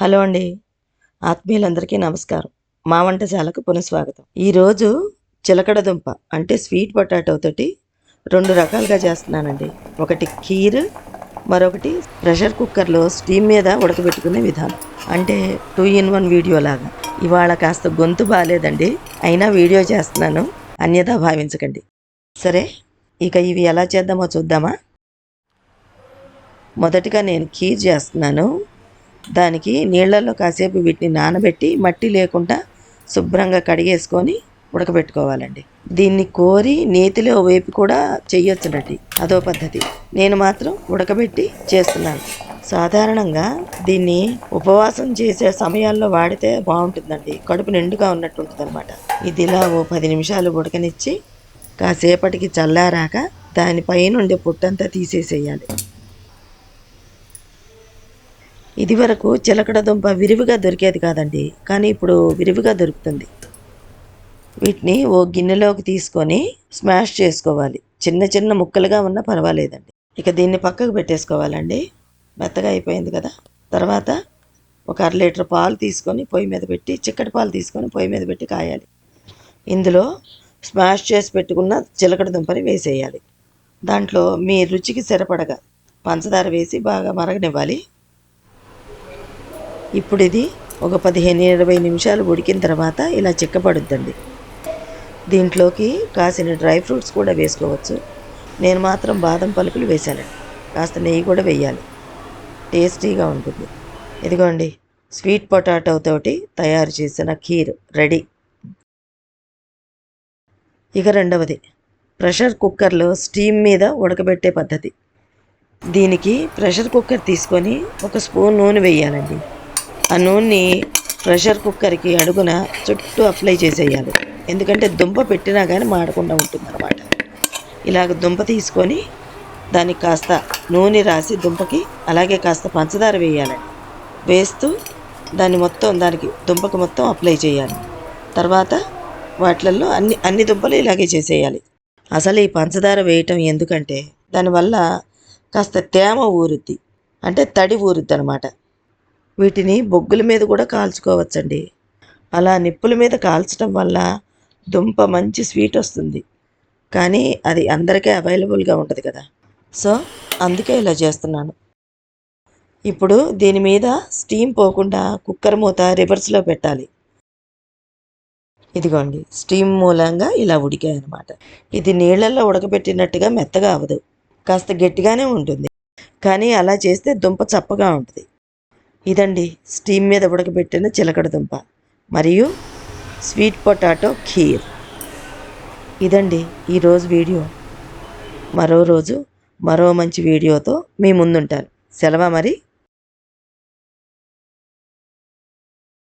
Hello అండి, ఆత్మీయులందరికీ నమస్కారం. మా వంటశాలకు పునఃస్వాగతం. ఈరోజు చిలకడ దుంప అంటే స్వీట్ పొటాటో తోటి 2 రకాలుగా చేస్తున్నానండి. ఒకటి ఖీర్, మరొకటి ప్రెషర్ కుక్కర్లో స్టీమ్ మీద ఉడకబెట్టుకునే విధానం. అంటే 2 in 1 వీడియో లాగా. ఇవాళ కాస్త గొంతు బాగాలేదండి, అయినా వీడియో చేస్తున్నాను, అన్యథా భావించకండి. సరే, ఇక ఇవి ఎలా చేద్దామో చూద్దామా. మొదటిగా నేను ఖీర్ చేస్తున్నాను. దానికి నీళ్ళల్లో కాసేపు వీటిని నానబెట్టి మట్టి లేకుండా శుభ్రంగా కడిగేసుకొని ఉడకబెట్టుకోవాలండి. దీన్ని కోరి నేతిలో వేపి కూడా చెయ్యొచ్చునండి, అదో పద్ధతి. నేను మాత్రం ఉడకబెట్టి చేస్తున్నాను. సాధారణంగా దీన్ని ఉపవాసం చేసే సమయాల్లో వాడితే బాగుంటుందండి, కడుపు నిండుగా ఉన్నట్టు ఉంటుంది అనమాట. ఇది ఇలా ఓ 10 నిమిషాలు ఉడకనిచ్చి కాసేపటికి చల్లారాక దానిపైనుండి పుట్టంతా తీసేసేయాలి. ఇదివరకు చిలకడ దుంప విరివిగా దొరికేది కాదండి, కానీ ఇప్పుడు విరివిగా దొరుకుతుంది. వీటిని ఓ గిన్నెలోకి తీసుకొని స్మాష్ చేసుకోవాలి. చిన్న చిన్న ముక్కలుగా ఉన్నా పర్వాలేదండి. ఇక దీన్ని పక్కకు పెట్టేసుకోవాలండి. మెత్తగా అయిపోయింది కదా. తర్వాత ఒక 1/2 లీటర్ పాలు తీసుకొని పొయ్యి మీద పెట్టి, చిక్కటి పాలు తీసుకొని పొయ్యి మీద పెట్టి కాయాలి. ఇందులో స్మాష్ చేసి పెట్టుకున్న చిలకడ దుంపని వేసేయాలి. దాంట్లో మీ రుచికి సరిపడగా పంచదార వేసి బాగా మరగనివ్వాలి. ఇప్పుడు ఇది ఒక 15-20 నిమిషాలు ఉడికిన తర్వాత ఇలా చిక్కపడుద్దండి. దీంట్లోకి కాసిన డ్రై ఫ్రూట్స్ కూడా వేసుకోవచ్చు. నేను మాత్రం బాదం పలుకులు వేశానండి. కాస్త నెయ్యి కూడా వేయాలి, టేస్టీగా ఉంటుంది. ఇదిగోండి, స్వీట్ పొటాటో తోటి తయారు చేసిన ఖీర్ రెడీ. ఇక రెండవది ప్రెషర్ కుక్కర్లో స్టీమ్ మీద ఉడకబెట్టే పద్ధతి. దీనికి ప్రెషర్ కుక్కర్ తీసుకొని 1 స్పూన్ నూనె వేయాలండి. ఆ నూనెని ప్రెషర్ కుక్కర్కి అడుగున చుట్టూ అప్లై చేసేయాలి, ఎందుకంటే దుంప పెట్టినా కానీ మాడకుండా ఉంటుందన్నమాట. ఇలాగ దుంప తీసుకొని దానికి కాస్త నూనె రాసి దుంపకి, అలాగే కాస్త పంచదార వేయాలండి. వేస్తూ దానికి దుంపకు మొత్తం అప్లై చేయాలి. తర్వాత వాటిల్లో అన్ని దుంపలు ఇలాగే చేసేయాలి. అసలు ఈ పంచదార వేయటం ఎందుకంటే దానివల్ల కాస్త తేమ ఊరుద్ది, అంటే తడి ఊరుద్ది అనమాట. వీటిని బొగ్గుల మీద కూడా కాల్చుకోవచ్చండి. అలా నిప్పుల మీద కాల్చడం వల్ల దుంప మంచి స్వీట్ వస్తుంది, కానీ అది అందరికీ అవైలబుల్గా ఉంటుంది కదా. సో అందుకే ఇలా చేస్తున్నాను. ఇప్పుడు దీని మీద స్టీమ్ పోకుండా కుక్కర్ మూత రివర్స్లో పెట్టాలి. ఇదిగోండి, స్టీమ్ మూలంగా ఇలా ఉడికాయి అన్నమాట. ఇది నీళ్ళల్లో ఉడకబెట్టినట్టుగా మెత్తగా అవ్వదు, కాస్త గట్టిగానే ఉంటుంది. కానీ అలా చేస్తే దుంప చప్పగా ఉంటుంది. ఇదండి స్టీమ్ మీద ఉడకబెట్టిన చిలకడ దుంప మరియు స్వీట్ పొటాటో ఖీర్. ఇదండి ఈరోజు వీడియో. మరో రోజు మరో మంచి వీడియోతో మీ ముందుంటాను. సెలవు మరి.